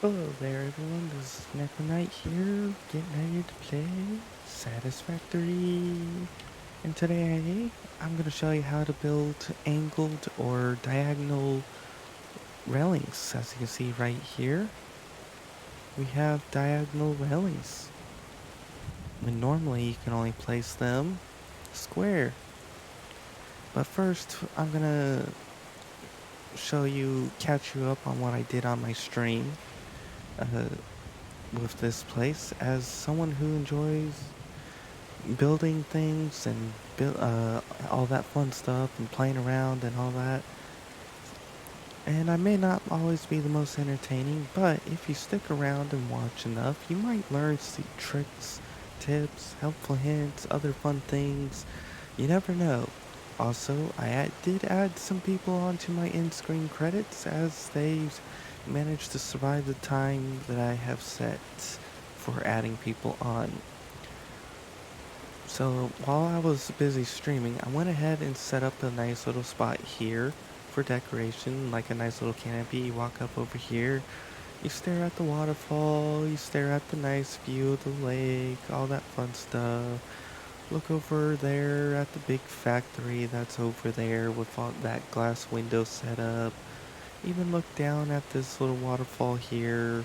Hello there everyone, this is Neko here, getting ready to play Satisfactory. And today, I'm going to show you how to build angled or diagonal railings. As you can see right here, we have diagonal railings. And normally you can only place them square. But first, I'm going to catch you up on what I did on my stream uh, with this place. As someone who enjoys building things and all that fun stuff and playing around and all that. And I may not always be the most entertaining, but if you stick around and watch enough, you might learn tricks, tips, helpful hints, other fun things. You never know. Also, did add some people onto my in-screen credits as they managed to survive the time that I have set for adding people on. So while I was busy streaming, I went ahead and set up a nice little spot here for decoration, like a nice little canopy. You walk up over here, you stare at the waterfall, you stare at the nice view of the lake, all that fun stuff. Look over there at the big factory that's over there with all that glass window set up. Even look down at this little waterfall here.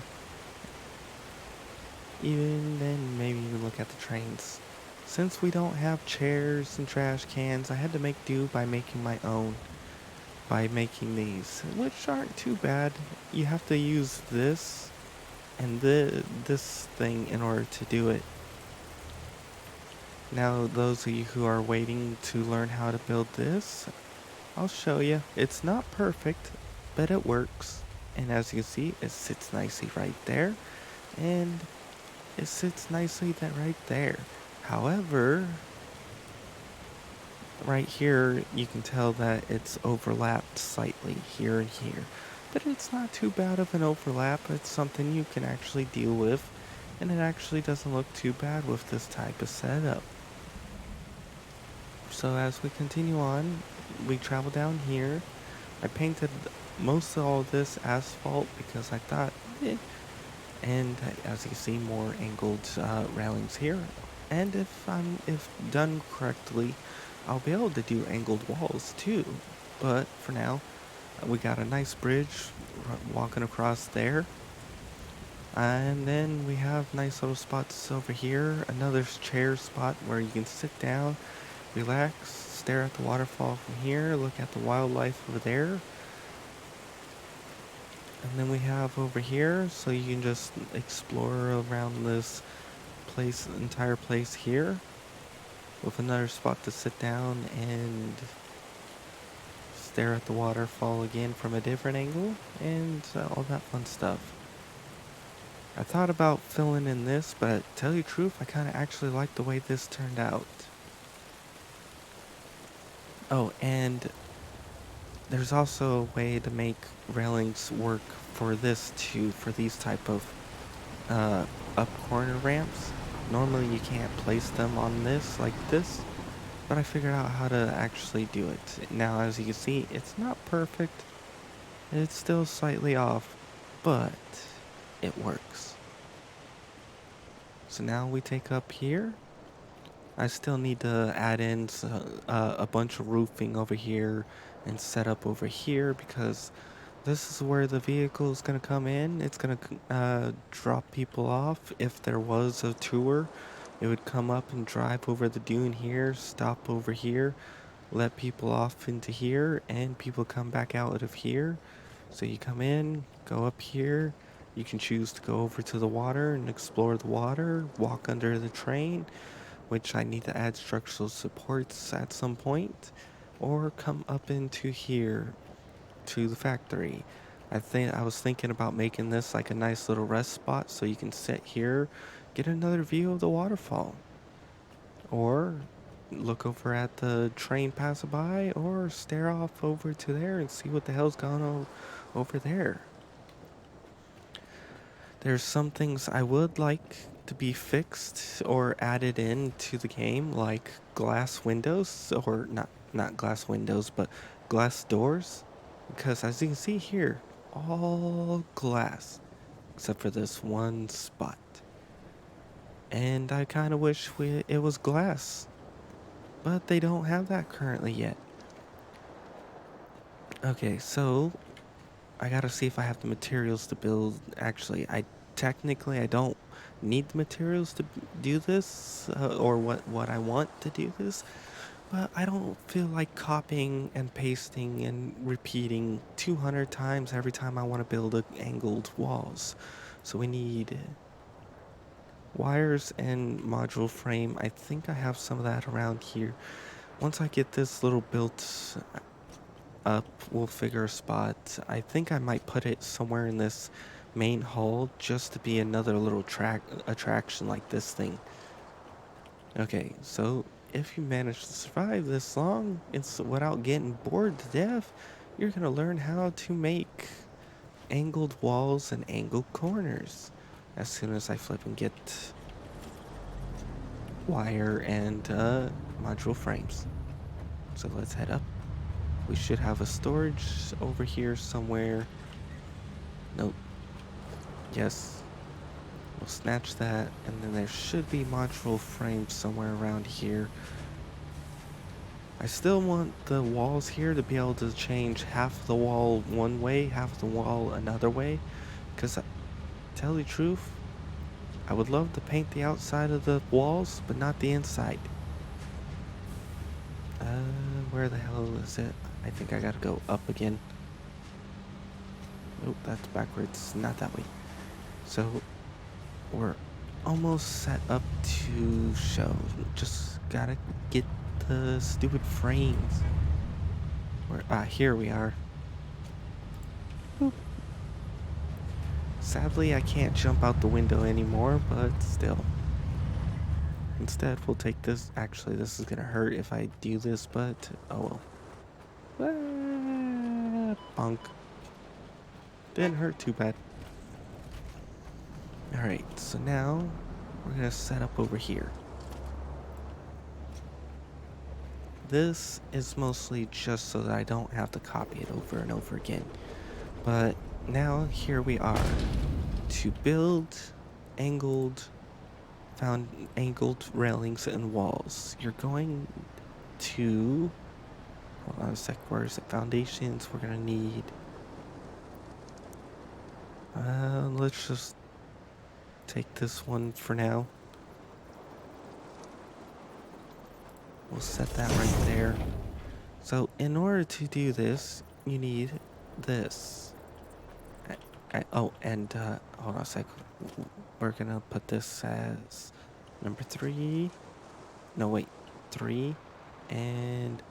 Even then, maybe even look at the trains. Since we don't have chairs and trash cans, I had to make do by making my own. By making these, which aren't too bad. You have to use this and this thing in order to do it. Now, those of you who are waiting to learn how to build this, I'll show you. It's not perfect, but it works. And as you can see, it sits nicely right there. And it sits nicely right there. However, right here you can tell that it's overlapped slightly here and here. But it's not too bad of an overlap. It's something you can actually deal with. And it actually doesn't look too bad with this type of setup. So as we continue on, we travel down here. I painted most of all this asphalt because I thought, and as you can see, more angled railings here. And if done correctly, I'll be able to do angled walls too. But for now, we got a nice bridge walking across there. And then we have nice little spots over here. Another chair spot where you can sit down, relax, stare at the waterfall from here, look at the wildlife over there. And then we have over here, so you can just explore around this entire place here, with another spot to sit down and stare at the waterfall again from a different angle, and all that fun stuff. I thought about filling in this, but to tell you the truth, I kind of actually like the way this turned out. Oh, and there's also a way to make railings work for this too, for these type of up corner ramps. Normally you can't place them on this like this, but I figured out how to actually do it. Now, as you can see, it's not perfect. It's still slightly off, but it works. So now we take up here. I still need to add in a bunch of roofing over here and set up over here because this is where the vehicle is going to come in. It's going to drop people off. If there was a tour, it would come up and drive over the dune here, stop over here, let people off into here, and people come back out of here. So you come in, go up here. You can choose to go over to the water and explore the water, walk under the train, which I need to add structural supports at some point, or come up into here to the factory. I was thinking about making this like a nice little rest spot so you can sit here, get another view of the waterfall, or look over at the train pass by, or stare off over to there and see what the hell's going on over there. There's some things I would like to be fixed or added into the game, like glass windows, or not glass windows, but glass doors. Because as you can see here, all glass. except for this one spot. And I kind of wish it was glass, but they don't have that currently yet. Okay, so I gotta see if I have the materials to build. Actually, I don't need the materials to do this, or what I want to do this, but I don't feel like copying and pasting and repeating 200 times every time I want to build angled walls. So we need wires and module frame. I think I have some of that around here. Once I get this little built up, we'll figure a spot. I think I might put it somewhere in this main hall just to be another little attraction like this thing. Okay, so if you manage to survive this long without getting bored to death, you're gonna learn how to make angled walls and angled corners as soon as I flip and get wire and module frames. So let's head up. We should have a storage over here somewhere. Nope. Yes. We'll snatch that, and then there should be module frames somewhere around here. I still want the walls here to be able to change half the wall one way, half the wall another way. Because, tell the truth, I would love to paint the outside of the walls, but not the inside. Where the hell is it? I think I gotta go up again. Nope, that's backwards, not that way. So, we're almost set up to show. Just gotta get the stupid frames. Here we are. Boop. Sadly, I can't jump out the window anymore, but still. Instead, we'll take this. Actually, this is gonna hurt if I do this, but oh well. Bonk. Didn't hurt too bad. Alright, so now we're gonna set up over here. This is mostly just so that I don't have to copy it over and over again. But now here we are to build angled railings and walls. You're going to, hold on a sec, where's the foundations? We're gonna need, let's just take this one for now. We'll set that right there. So in order to do this, you need this. Hold on a sec. We're gonna put this as number 3. No, wait. 3 and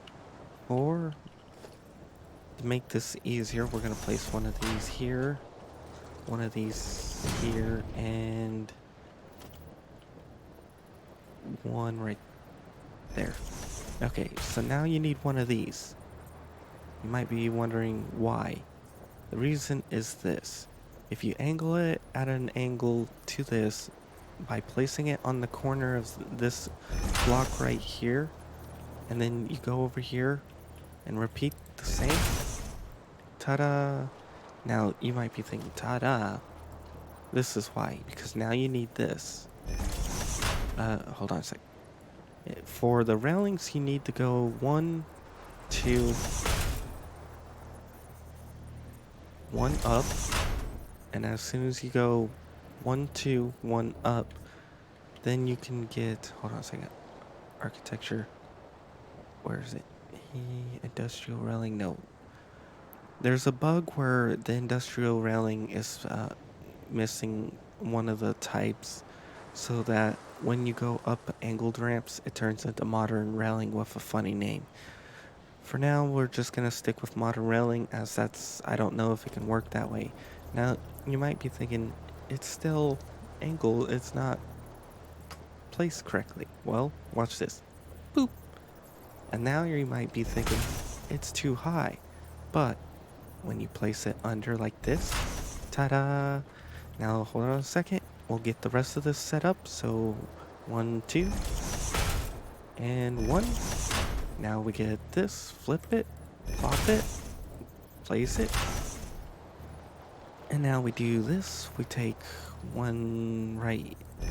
4. To make this easier, we're gonna place one of these here, one of these here, and one right there. Okay, so now you need one of these. You might be wondering why. The reason is this. If you angle it at an angle to this, by placing it on the corner of this block right here, and then you go over here and repeat the same, ta-da! Now, you might be thinking, ta-da! This is why, because now you need this. Hold on a sec. For the railings, you need to go 1, 2, 1 up, and as soon as you go 1, 2, 1 up, then you can get, hold on a second, architecture, where is it? Industrial railing, no. There's a bug where the industrial railing is missing one of the types, so that when you go up angled ramps, it turns into modern railing with a funny name. For now, we're just gonna stick with modern railing, as I don't know if it can work that way. Now, you might be thinking, it's still angled, it's not placed correctly. Well, watch this. Boop. And now you might be thinking, it's too high. But when you place it under like this, ta-da! Now, hold on a second. We'll get the rest of this set up. So, 1, 2, and 1. Now we get this, flip it, pop it, place it, And now we do this. We take one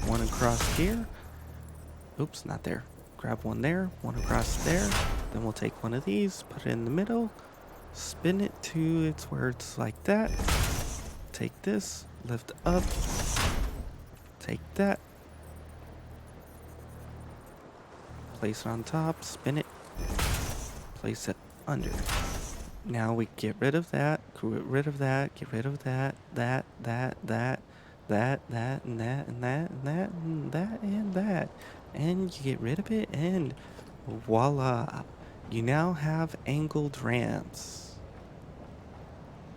across here. Oops, not there. Grab one there, one across there. Then we'll take one of these, put it in the middle, spin it to its where it's like that. Take this, lift up, take that, place it on top, spin it, place it under. Now we get rid of that, get rid of that, get rid of that, that, and that, and that, and that, and that, and that, and that. And you get rid of it, and voila! You now have angled ramps.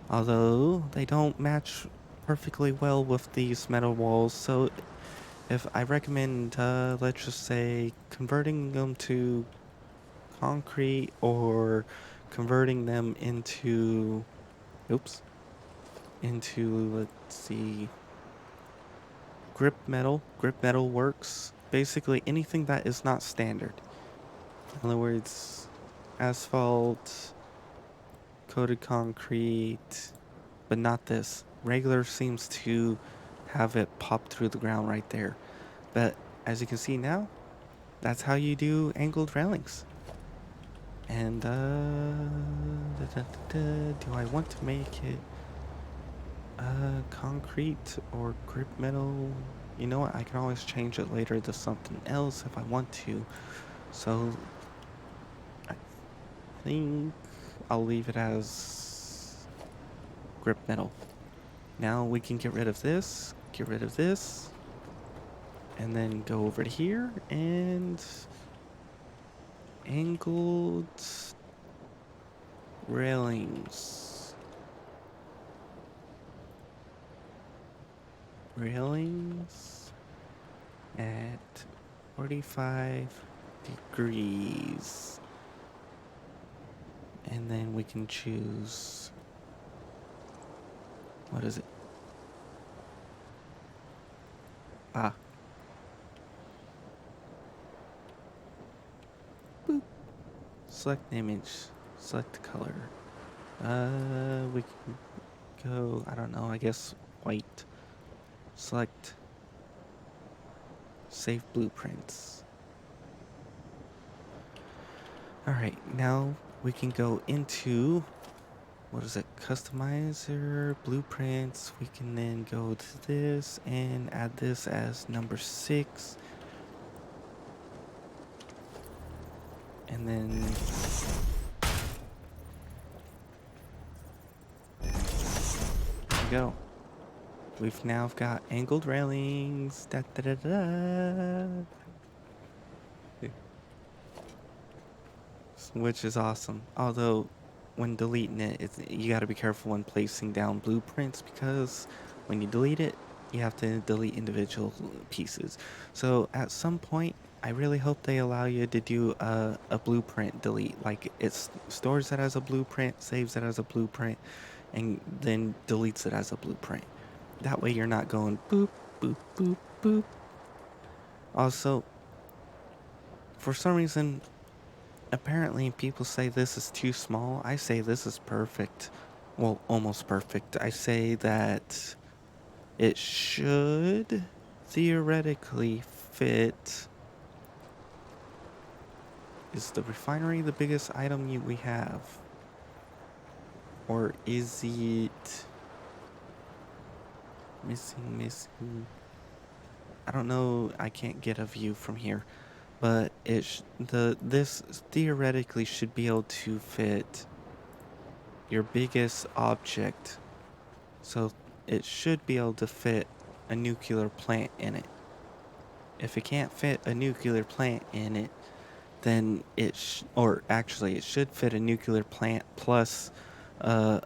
Although they don't match perfectly well with these metal walls, so if I recommend, let's just say, converting them to concrete or converting them into, oops, into, let's see, grip metal. Grip metal works. Basically anything that is not standard. In other words, asphalt, coated concrete, but not this. Regular seems to have it pop through the ground right there. But as you can see now, that's how you do angled railings. And do I want to make it concrete or grip metal? You know what? I can always change it later to something else if I want to. So I think I'll leave it as grip metal. Now we can get rid of this, and then go over to here and angled railings. Railings at 45 degrees. And then we can choose, what is it? Ah. Boop. Select image, select color. We can go, I don't know, I guess white. Select save blueprints. Alright, now we can go into, what is it, customizer, blueprints. We can then go to this and add this as number 6. And then there we go. We've now got angled railings. Da, da, da, da. Which is awesome. Although, when deleting it, you got to be careful when placing down blueprints because when you delete it, you have to delete individual pieces. So at some point, I really hope they allow you to do a blueprint delete. Like it stores it as a blueprint, saves it as a blueprint, and then deletes it as a blueprint. That way you're not going boop, boop, boop, boop. Also, for some reason, apparently people say this is too small. I say this is perfect. Well, almost perfect. I say that it should theoretically fit. Is the refinery the biggest item we have? Or is it missing? I don't know. I can't get a view from here. But this theoretically should be able to fit your biggest object. So it should be able to fit a nuclear plant in it. If it can't fit a nuclear plant in it, then or actually it should fit a nuclear plant plus a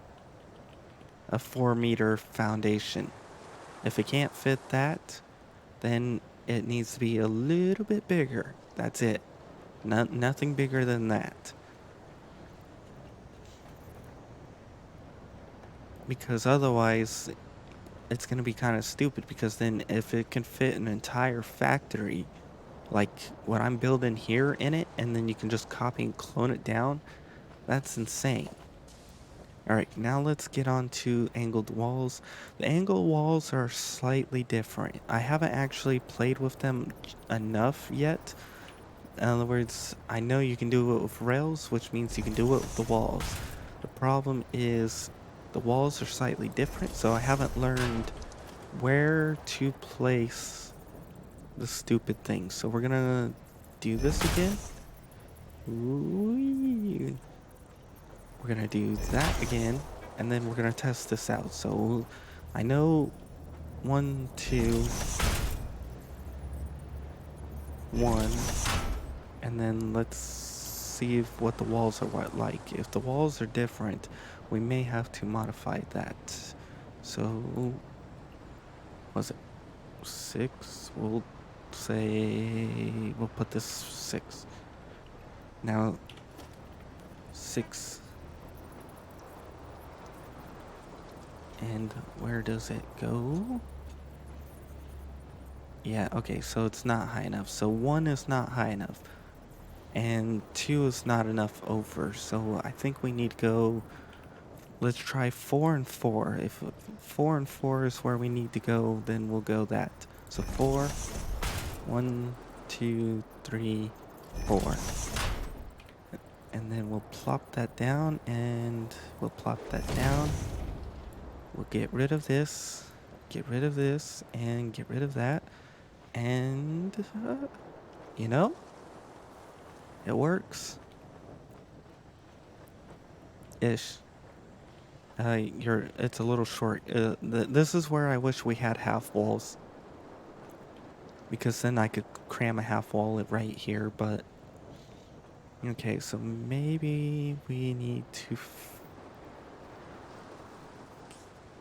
4-meter foundation. If it can't fit that, then it needs to be a little bit bigger. That's it. Nothing bigger than that. Because otherwise, it's going to be kind of stupid. Because then if it can fit an entire factory, like what I'm building here in it, and then you can just copy and clone it down, that's insane. All right, now let's get on to angled walls. The angled walls are slightly different. I haven't actually played with them enough yet. In other words, I know you can do it with rails, which means you can do it with the walls. The problem is the walls are slightly different, so I haven't learned where to place the stupid things. So we're gonna do this again. Ooh. We're gonna do that again, and then we're gonna test this out. So I know one, two, one, and then let's see if what the walls are like. If the walls are different, we may have to modify that. So was it 6? We'll say we'll put this 6. Now 6. And where does it go? Yeah, okay, so it's not high enough. So 1 is not high enough. And 2 is not enough over. So I think we need to go. Let's try 4 and 4. If 4 and 4 is where we need to go, then we'll go that. So 4, 1, 2, 3, 4. And then we'll plop that down, and we'll plop that down. We'll get rid of this, get rid of this, and get rid of that. And, you know, it works. Ish. It's a little short. This is where I wish we had half walls. Because then I could cram a half wall right here, but... Okay, so maybe we need to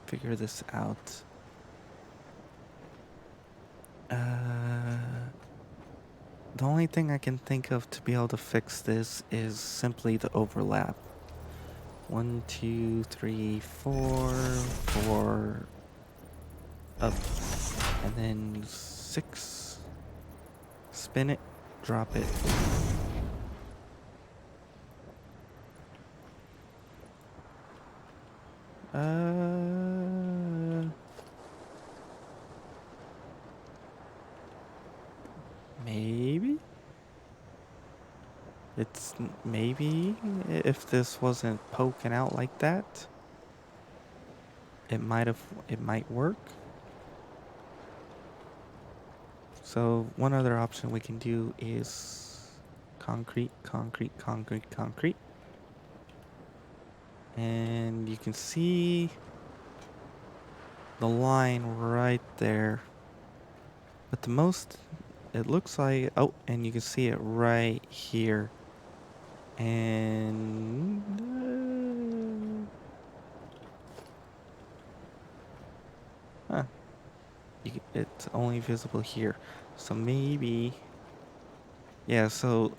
figure this out. The only thing I can think of to be able to fix this is simply the overlap. 1, 2, 3, 4, 4, up, and then 6. Spin it, drop it. Maybe? It's maybe if this wasn't poking out like that, it might work. So one other option we can do is concrete, concrete, concrete, concrete. And you can see the line right there. But the most, it looks like, oh, and you can see it right here. And, huh, it's only visible here. So maybe, yeah, so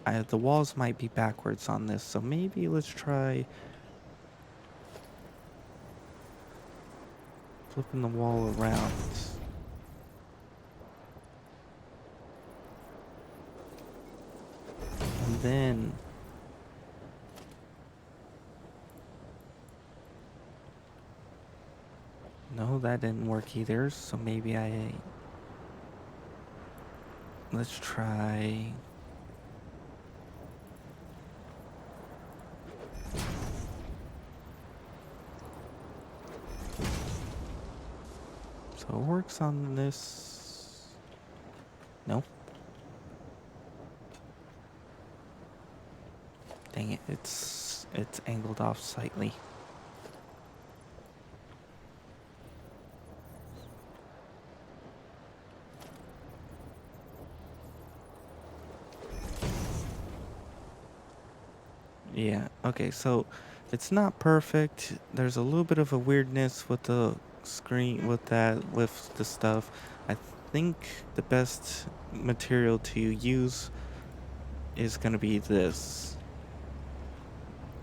the walls might be backwards on this. So maybe let's try flipping the wall around. And then no, that didn't work either. So maybe let's try. So it works on this. No. Dang it, it's angled off slightly. Yeah, okay, so it's not perfect. There's a little bit of a weirdness with the screen, with the stuff. I think the best material to use is gonna be this.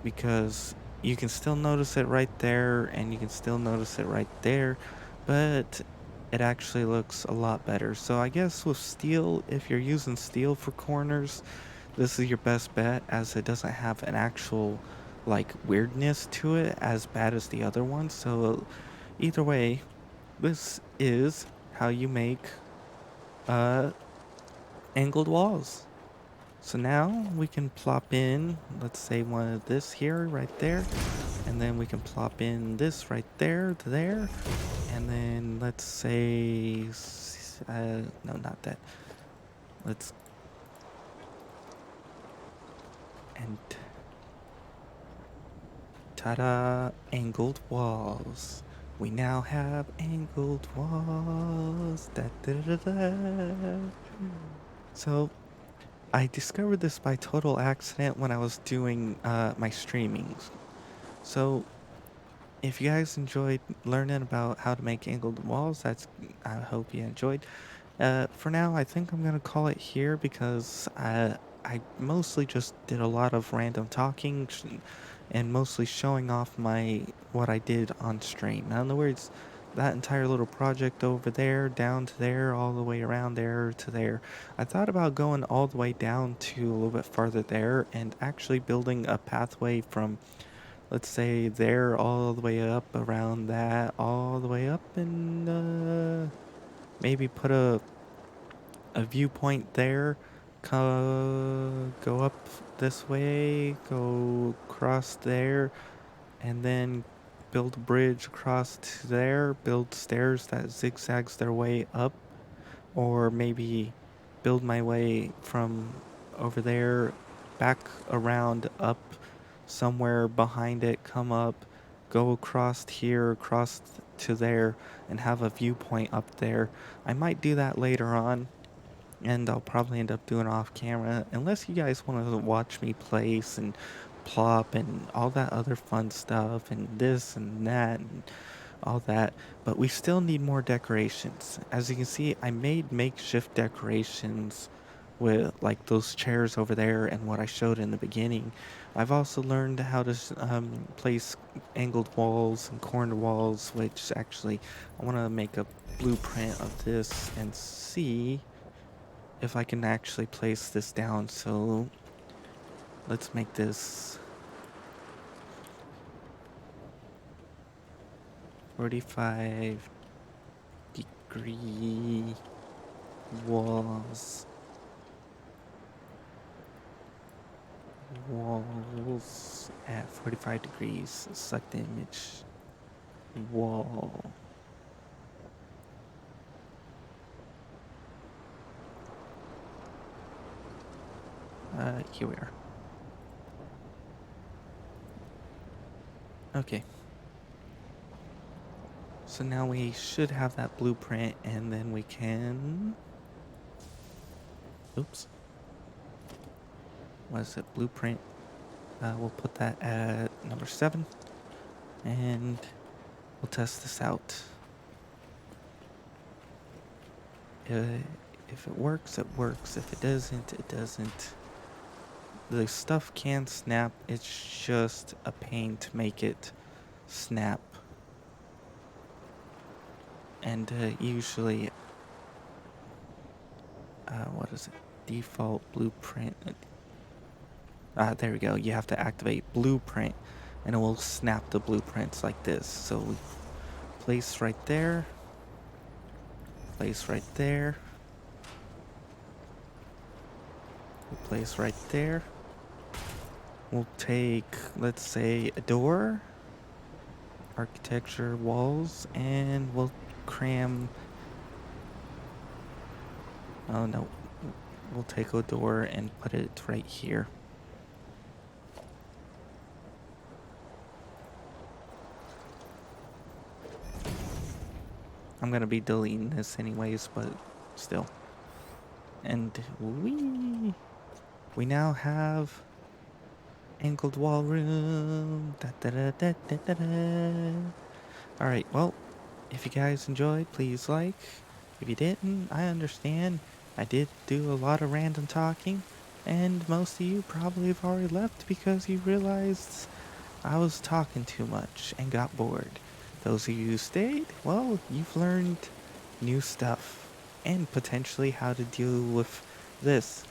Because you can still notice it right there, and you can still notice it right there, but it actually looks a lot better. So I guess with steel, if you're using steel for corners, this is your best bet, as it doesn't have an actual like weirdness to it as bad as the other ones. So either way, this is how you make uh angled walls. So now we can plop in, let's say one of this here right there, and then we can plop in this right there to there, and then let's say no, not that. Let's and ta-da, angled walls. We now have angled walls. Da, da, da, da, da. So I discovered this by total accident when I was doing my streamings. So if you guys enjoyed learning about how to make angled walls, I hope you enjoyed. For now, I think I'm gonna call it here because I mostly just did a lot of random talking and mostly showing off my what I did on stream. In other words, that entire little project over there, down to there, all the way around there to there. I thought about going all the way down to a little bit farther there and actually building a pathway from, let's say, there all the way up around that, all the way up, and maybe put a viewpoint there, go up this way, go across there, and then build a bridge across to there, build stairs that zigzags their way up, or maybe build my way from over there back around up somewhere behind it, come up, go across here, across to there, and have a viewpoint up there. I might do that later on, and I'll probably end up doing it off camera, unless you guys want to watch me place and plop and all that other fun stuff and this and that and all that. But we still need more decorations. As you can see, I made makeshift decorations with like those chairs over there and what I showed in the beginning. I've also learned how to place angled walls and corner walls, which actually I want to make a blueprint of this and see if I can actually place this down. So let's make this 45-degree walls. Walls at 45 degrees. Select image. Wall. Here we are. Okay. So now we should have that blueprint, and then we can... Oops. What is it? Blueprint. We'll put that at number 7, and we'll test this out. If it works, it works. If it doesn't, it doesn't. The stuff can snap. It's just a pain to make it snap. And usually, what is it? Default blueprint. There we go. You have to activate blueprint, and it will snap the blueprints like this. So we place right there. Place right there. We place right there. We'll take, let's say, a door, architecture, walls, and we'll cram... Oh no. We'll take a door and put it right here. I'm gonna be deleting this anyways, but still. And we now have angled wall room. Da, da, da, da, da, da, da. All right, well, if you guys enjoyed, please like. If you didn't, I understand. I did do a lot of random talking, and most of you probably have already left because you realized I was talking too much and got bored. Those of you who stayed, well, you've learned new stuff and potentially how to deal with this.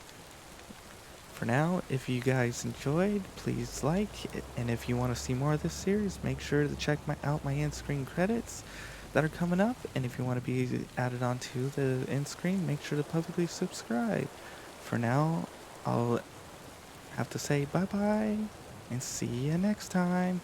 For now, if you guys enjoyed, please like it, and if you want to see more of this series, make sure to check out my end screen credits that are coming up. And if you want to be added onto the end screen, make sure to publicly subscribe. For now, I'll have to say bye bye and see you next time.